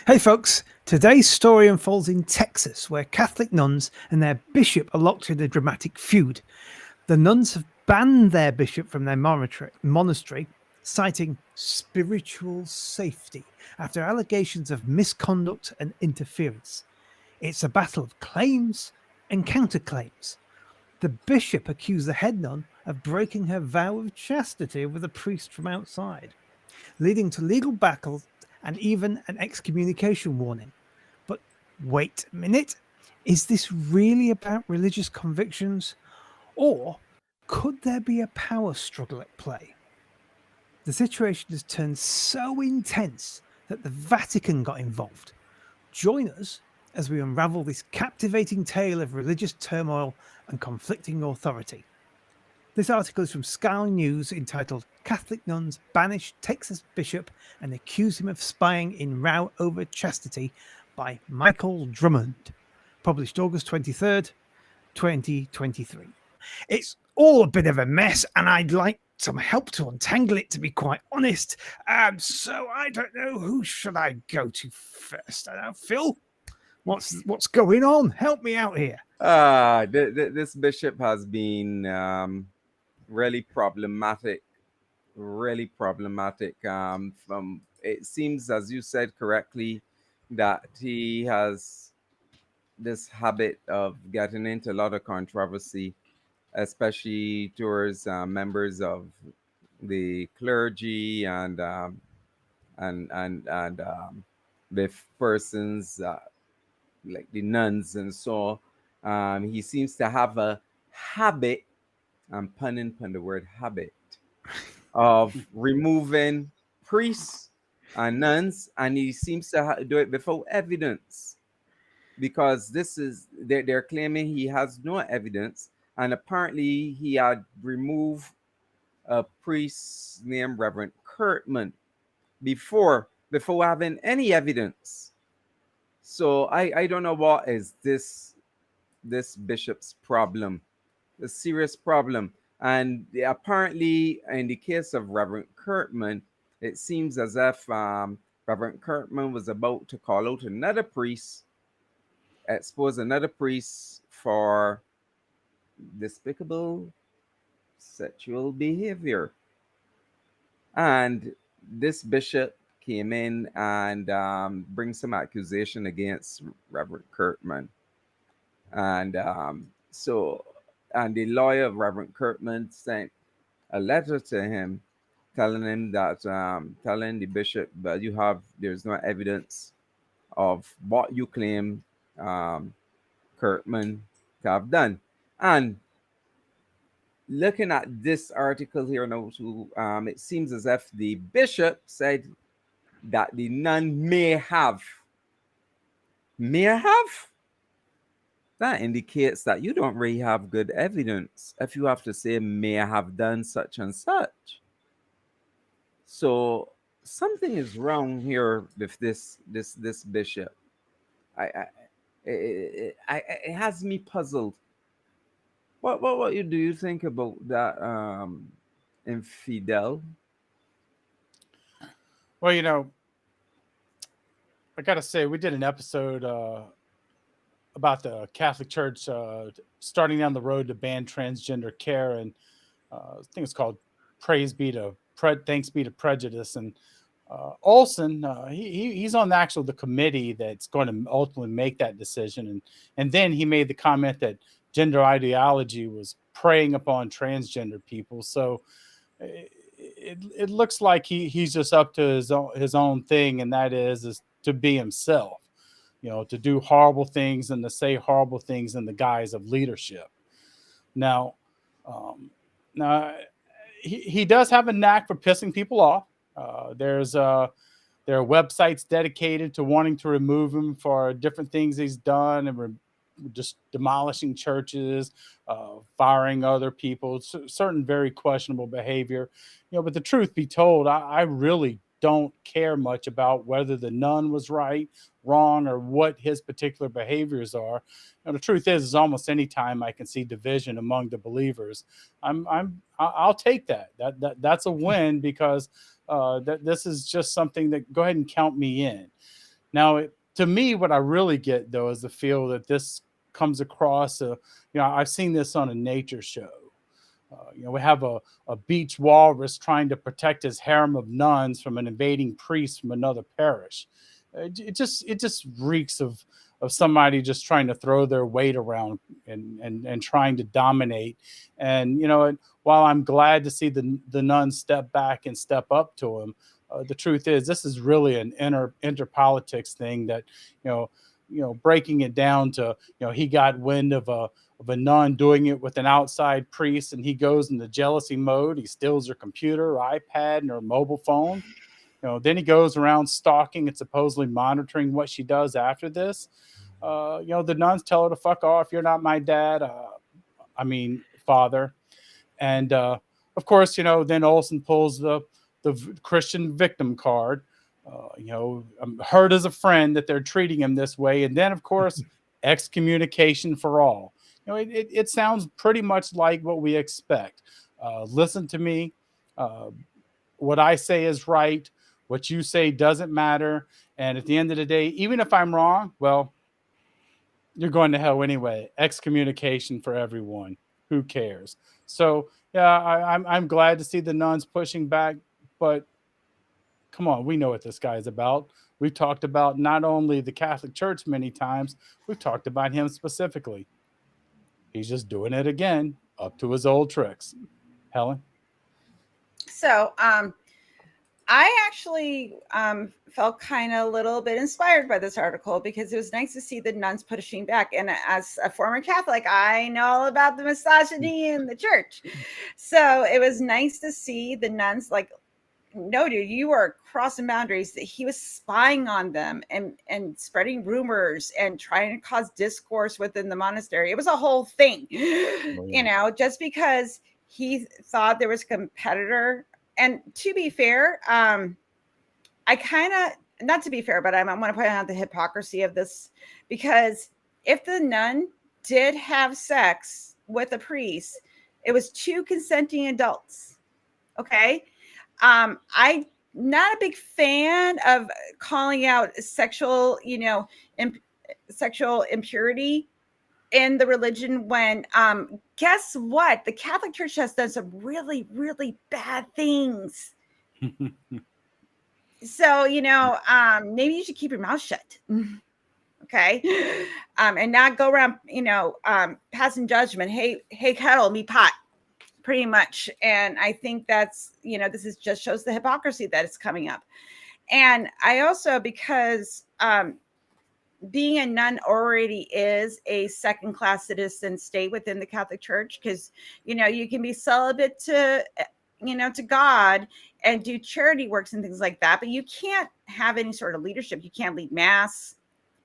Hey folks, today's story unfolds in Texas, where Catholic nuns and their bishop are locked in a dramatic feud. The nuns have banned their bishop from their monastery, citing spiritual safety after allegations of misconduct and interference. It's a battle of claims and counterclaims. The bishop accused the head nun of breaking her vow of chastity with a priest from outside, leading to legal battles and even an excommunication warning. But wait a minute, is this really about religious convictions? Or could there be a power struggle at play? The situation has turned so intense that the Vatican got involved. Join us as we unravel this captivating tale of religious turmoil and conflicting authority. This article is from Sky News entitled Catholic Nuns Banish Texas Bishop and Accuse Him of Spying in Row Over Chastity by Michael Drummond, published August 23rd, 2023. It's all a bit of a mess and I'd like some help to untangle it, to be quite honest. So I don't know, who should I go to first? I don't know, Phil? What's going on? Help me out here. This bishop has been really problematic. From it seems, as you said correctly, that he has this habit of getting into a lot of controversy, especially towards members of the clergy and with persons like the nuns and so. He seems to have a habit. I'm punning on the word habit of removing priests and nuns, and he seems to do it without evidence, because this is they're claiming he has no evidence, and apparently he had removed a priest named Reverend Kurtman before having any evidence. So I don't know what is this bishop's problem, a serious problem. And apparently, in the case of Reverend Kurtman, it seems as if Reverend Kurtman was about to call out another priest, expose another priest for despicable sexual behavior. And this bishop came in and bring some accusation against Reverend Kurtman. And and the lawyer of Reverend Kurtman sent a letter to him telling him that telling the bishop that there's no evidence of what you claim Kurtman to have done. And looking at this article here now too, it seems as if the bishop said that the nun may have. That indicates that you don't really have good evidence if you have to say may have done such and such. So something is wrong here with this bishop. It has me puzzled. What do you think about that infidel? Well, I gotta say, we did an episode about the Catholic Church starting down the road to ban transgender care, and I think it's called "Praise Be to Thanks Be to Prejudice." And Olson, he's on the committee that's going to ultimately make that decision, and then he made the comment that gender ideology was preying upon transgender people. So it looks like he's just up to his own thing, and that is to be himself. To do horrible things and to say horrible things in the guise of leadership. Now, he does have a knack for pissing people off. There are websites dedicated to wanting to remove him for different things he's done, and just demolishing churches, firing other people, certain very questionable behavior. But the truth be told, I really don't care much about whether the nun was right, wrong, or what his particular behaviors are. The truth is almost any time I can see division among the believers, I'll take that. That's a win, because this is just something that, go ahead and count me in. Now, to me, what I really get though is the feel that this comes across. I've seen this on a nature show. We have a beach walrus trying to protect his harem of nuns from an invading priest from another parish. It just reeks of somebody just trying to throw their weight around and trying to dominate. And while I'm glad to see the nuns step back and step up to him, the truth is this is really an interpolitics thing that breaking it down to he got wind of a nun doing it with an outside priest, and he goes into jealousy mode. He steals her computer, her iPad, and her mobile phone. Then he goes around stalking and supposedly monitoring what she does after this. The nuns tell her to fuck off. You're not my dad. Father. And of course, then Olson pulls the Christian victim card. I'm hurt as a friend that they're treating him this way. And then, of course, excommunication for all. It sounds pretty much like what we expect. Listen to me. What I say is right. What you say doesn't matter. And at the end of the day, even if I'm wrong, well, you're going to hell anyway. Excommunication for everyone. Who cares? So, yeah, I'm glad to see the nuns pushing back. But come on, we know what this guy is about. We've talked about not only the Catholic Church many times, we've talked about him specifically. He's just doing it again, up to his old tricks. Helen? So, I actually felt kind of a little bit inspired by this article because it was nice to see the nuns pushing back. And as a former Catholic, I know all about the misogyny in the church. So it was nice to see the nuns like, no, dude, you are crossing boundaries. He was spying on them and spreading rumors and trying to cause discourse within the monastery. It was a whole thing, just because he thought there was a competitor. And to be fair, not to be fair, but I want to point out the hypocrisy of this, because if the nun did have sex with a priest, it was 2 consenting adults. Okay. I'm not a big fan of calling out sexual impurity in the religion when guess what? The Catholic Church has done some really, really bad things. So, maybe you should keep your mouth shut. Okay. And not go around, passing judgment. Hey, kettle, me pot. Pretty much. And I think that's, this just shows the hypocrisy that is coming up. And I also, because being a nun already is a second-class citizen state within the Catholic Church, because, you can be celibate to God and do charity works and things like that, but you can't have any sort of leadership. You can't lead mass.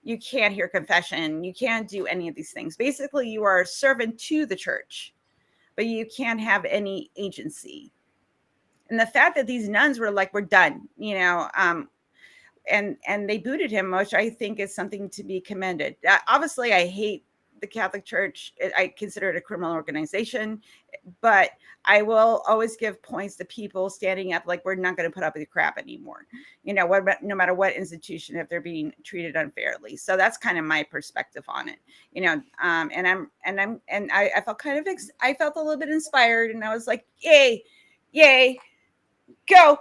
You can't hear confession. You can't do any of these things. Basically, you are a servant to the church, but you can't have any agency. And the fact that these nuns were like, we're done, and they booted him, which I think is something to be commended. Obviously, I hate the Catholic Church. I consider it a criminal organization, but I will always give points to people standing up like, we're not going to put up with the crap anymore. No matter what institution, if they're being treated unfairly. So that's kind of my perspective on it. I felt I felt a little bit inspired, and I was like, yay, go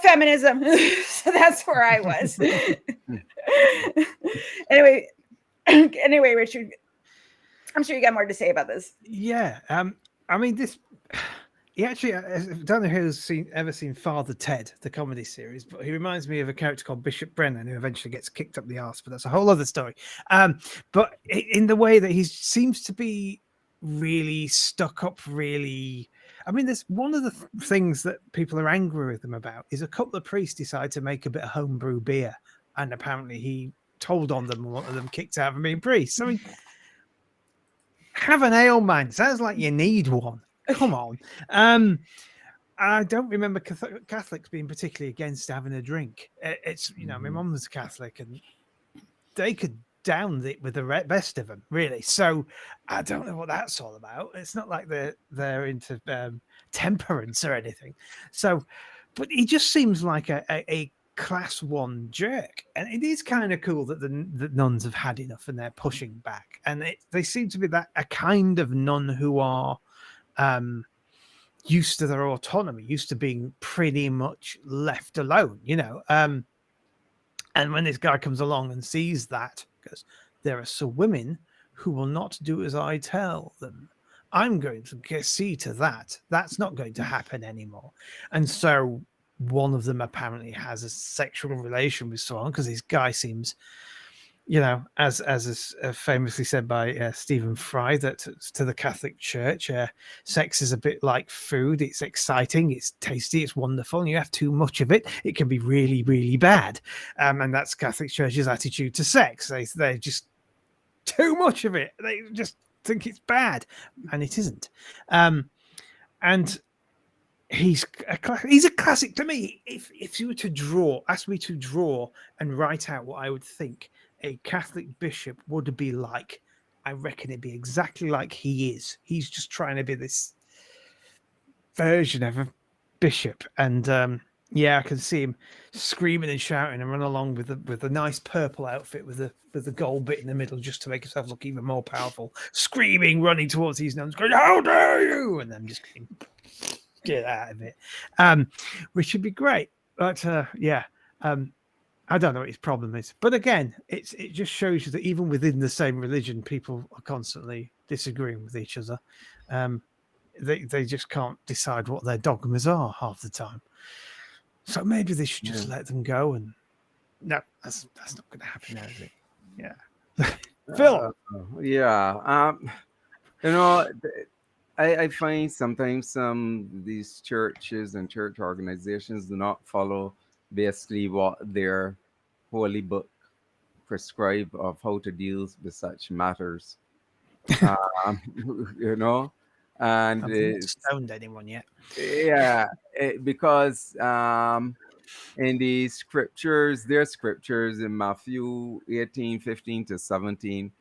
feminism. So that's where I was. Anyway, Richard, I'm sure you got more to say about this. Yeah. This. He actually, I don't know who's ever seen Father Ted, the comedy series, but he reminds me of a character called Bishop Brennan, who eventually gets kicked up the arse, but that's a whole other story. But in the way that he seems to be really stuck up, there's one of the things that people are angry with him about is a couple of priests decide to make a bit of homebrew beer, and apparently he told on them and wanted them kicked out of being priests. Have an ale, man. Sounds like you need one. Come on. I don't remember Catholics being particularly against having a drink. It's, my mum was Catholic and they could down it with the best of them, really. So I don't know what that's all about. It's not like they're into temperance or anything. So, but he just seems like a class one jerk. And it is kind of cool that the nuns have had enough and they're pushing back. And they seem to be a kind of nun who are used to their autonomy, used to being pretty much left alone, and when this guy comes along and sees that, goes, there are some women who will not do as I tell them. I'm going to see to that. That's not going to happen anymore. And so one of them apparently has a sexual relation with someone, because this guy seems, as is famously said by Stephen Fry, that to the Catholic Church, sex is a bit like food. It's exciting, it's tasty, it's wonderful. And you have too much of it, it can be really, really bad. And that's Catholic Church's attitude to sex. They're just too much of it. They just think it's bad, and it isn't. And he's a classic to me. If you were to ask me to draw and write out what I would think a Catholic bishop would be like, I reckon it'd be exactly like he is. He's just trying to be this version of a bishop, and I can see him screaming and shouting and run along with a nice purple outfit with the gold bit in the middle, just to make himself look even more powerful. Screaming, running towards these nuns, going, "How dare you!" And then just get out of it, which would be great. But I don't know what his problem is. But again, it just shows you that even within the same religion, people are constantly disagreeing with each other. They just can't decide what their dogmas are half the time. So maybe they should just let them go. And no, that's not going to happen now, is it? Yeah. Phil. I find sometimes these churches and church organizations do not follow basically what their holy book prescribe of how to deal with such matters. And I've not stoned anyone yet. Because in the scriptures, their scriptures in Matthew 18:15-17,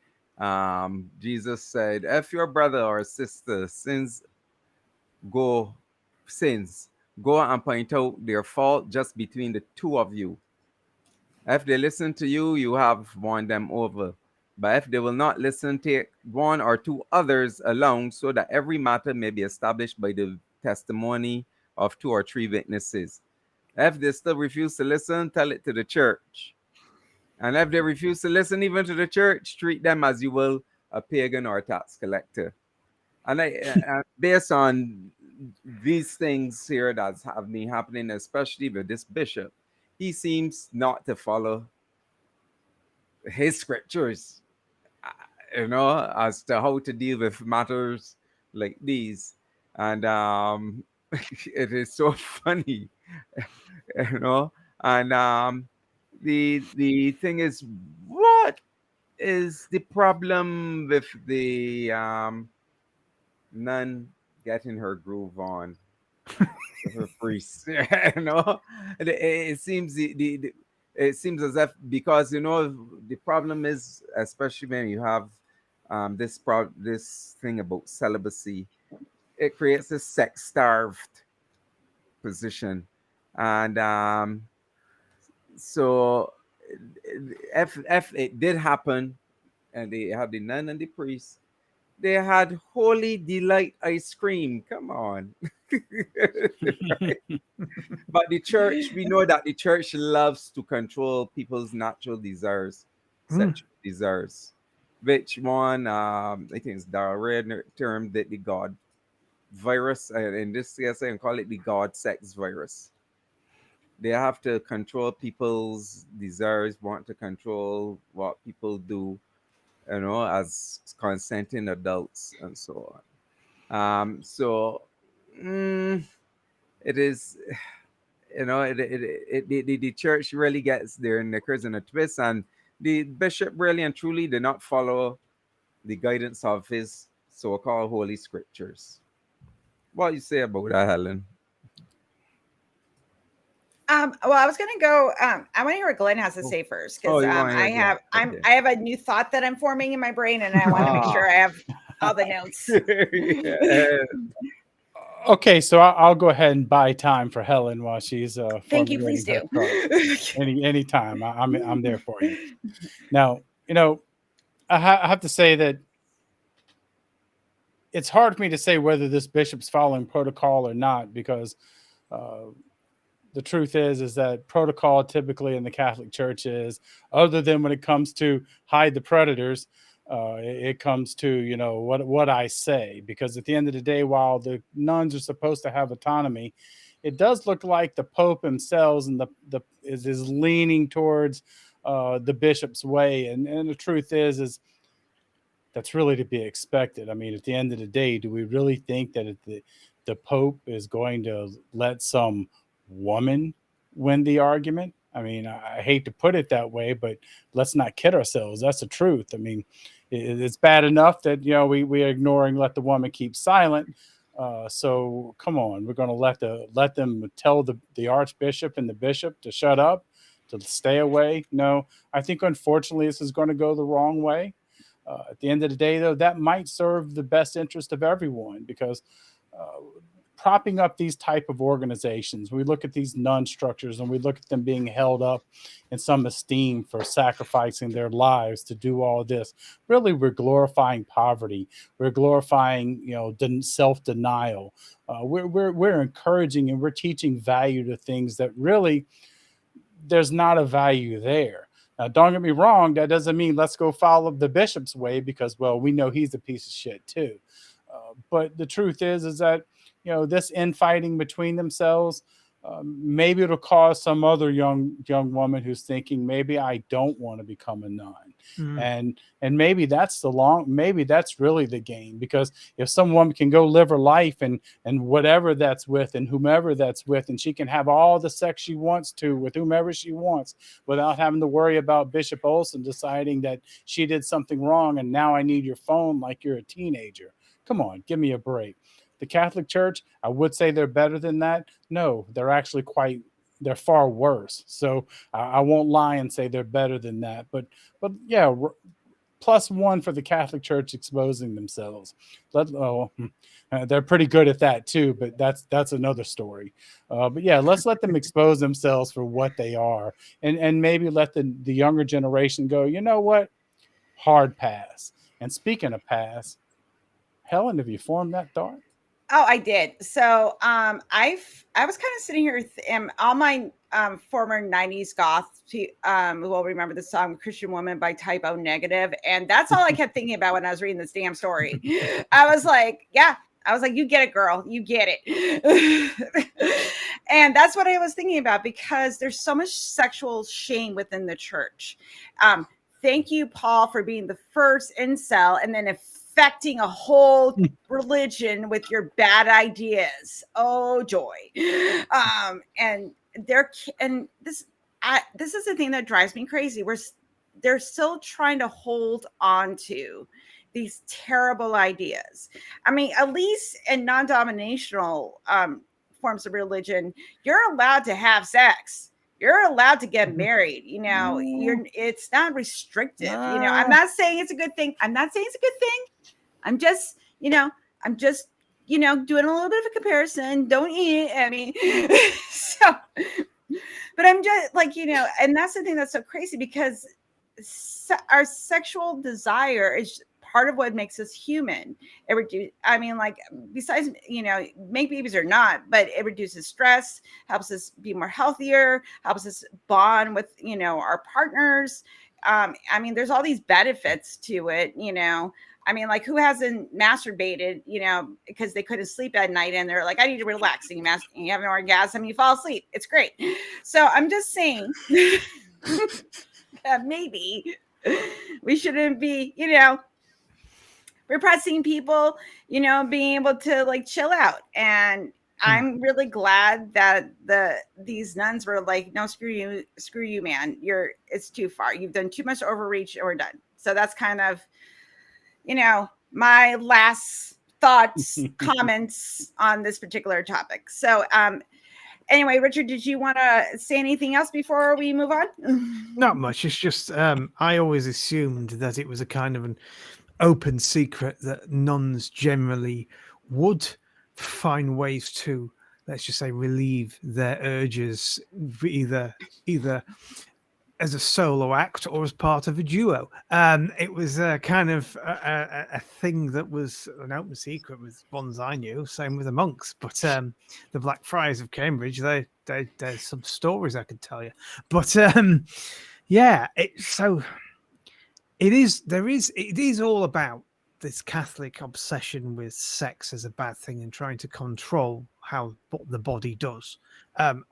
Jesus said, if your brother or sister sins, go and point out their fault just between the two of you. If they listen to you, you have won them over. But if they will not listen, take one or two others along, so that every matter may be established by the testimony of 2 or 3 witnesses. If they still refuse to listen, tell it to the church. And if they refuse to listen even to the church, treat them as you will a pagan or a tax collector. And based on these things here that have been happening, especially with this bishop, he seems not to follow his scriptures, as to how to deal with matters like these. And it is so funny, and the thing is, what is the problem with the nun getting her groove on with her priest? It seems it seems as if, because the problem is, especially when you have this thing about celibacy, it creates this sex-starved position. And so if it did happen, and they had the nun and the priest, they had holy delight ice cream. Come on. But the church, we know that the church loves to control people's natural desires, sexual desires. Which one, I think it's Darwin termed it the God virus. In this case, I can call it the God sex virus. They have to control people's desires, want to control what people do, as consenting adults and so on. It is, the church really gets their knickers in a twist, and the bishop really and truly did not follow the guidance of his so-called holy scriptures. What do you say about that, Helen? Well, I was going to go. I want to hear what Glenn has to say first, because I have a new thought that I'm forming in my brain, and I want to make sure I have all the notes. Okay, so I'll go ahead and buy time for Helen while she's Thank you. Please formulating do. her thoughts. Any time, I'm there for you. Now, I have to say that it's hard for me to say whether this bishop's following protocol or not, because uh, the truth is that protocol typically in the Catholic Church is, other than when it comes to hide the predators, it comes to what I say. Because at the end of the day, while the nuns are supposed to have autonomy, it does look like the Pope himself and the is leaning towards the bishop's way, and the truth is that's really to be expected. I mean, at the end of the day, do we really think that the Pope is going to let some woman win the argument? I mean, I hate to put it that way, but let's not kid ourselves. That's the truth. I mean, it's bad enough that we're ignoring, let the woman keep silent. So come on, we're going to let them tell the archbishop and the bishop to shut up, to stay away. No, I think unfortunately this is going to go the wrong way. At the end of the day, though, that might serve the best interest of everyone, because propping up these type of organizations, we look at these nun structures and we look at them being held up in some esteem for sacrificing their lives to do all this. Really, we're glorifying poverty. We're glorifying, self-denial. We're encouraging and we're teaching value to things that really there's not a value there. Now, don't get me wrong, that doesn't mean let's go follow the bishop's way, because, well, we know he's a piece of shit too. But the truth is that, this infighting between themselves, maybe it'll cause some other young woman who's thinking, maybe I don't want to become a nun. And maybe that's maybe that's really the game, because if some woman can go live her life and whatever that's with and whomever that's with, and she can have all the sex she wants to with whomever she wants without having to worry about Bishop Olson deciding that she did something wrong and now I need your phone like you're a teenager. Come on, give me a break. The Catholic Church, I would say they're better than that. No, they're actually they're far worse. So I won't lie and say they're better than that. But yeah, +1 for the Catholic Church exposing themselves. They're pretty good at that too, but that's another story. But yeah, let's let them expose themselves for what they are, and maybe let the younger generation go, you know what, hard pass. And speaking of pass, Helen, have you formed that thought? Oh, I did. So I was kind of sitting here, all my former 90s goth will remember the song Christian Woman by Typo Negative. And that's all I kept thinking about when I was reading this damn story. I was like, you get it, girl. You get it. And that's what I was thinking about, because there's so much sexual shame within the church. Thank you, Paul, for being the first incel and then affecting a whole religion with your bad ideas. Oh, joy. And this is the thing that drives me crazy. They're still trying to hold on to these terrible ideas. I mean, at least in non-denominational forms of religion, you're allowed to have sex. You're allowed to get married. It's not restrictive. I'm not saying it's a good thing. I'm just, doing a little bit of a comparison. Don't eat it. I mean, but I'm just like, and that's the thing that's so crazy, because our sexual desire is part of what makes us human. Besides, make babies or not, but it reduces stress, helps us be more healthier, helps us bond with, our partners. There's all these benefits to it, who hasn't masturbated, because they couldn't sleep at night and they're like, I need to relax, and you have an orgasm, you fall asleep. It's great. So I'm just saying that maybe we shouldn't be, repressing people, being able to like chill out. And I'm really glad that these nuns were like, no, screw you, man. It's too far. You've done too much overreach, and we're done. So that's kind of, my last thoughts, comments on this particular topic. So, anyway, Richard, did you want to say anything else before we move on? Not much. It's just I always assumed that it was a kind of an open secret that nuns generally would find ways to, let's just say, relieve their urges, either as a solo act or as part of a duo. It was a kind of a thing that was an open secret with ones I knew. Same with the monks, but the Blackfriars of Cambridge, there's some stories I could tell you. But yeah, it is all about this Catholic obsession with sex as a bad thing and trying to control what the body does.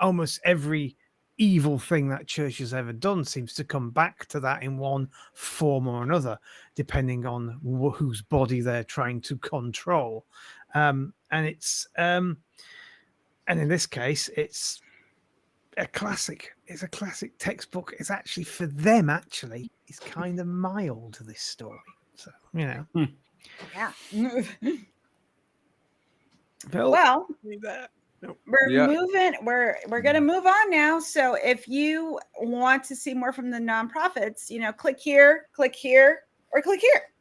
Almost every evil thing that church has ever done seems to come back to that in one form or another, depending on whose body they're trying to control. And in this case, it's a classic. It's a classic textbook. It's actually for them. Actually, it's kind of mild, this story. So Yeah. Phil, Well, we're Yeah. moving. We're gonna move on now. So if you want to see more from the nonprofits, click here, or click here.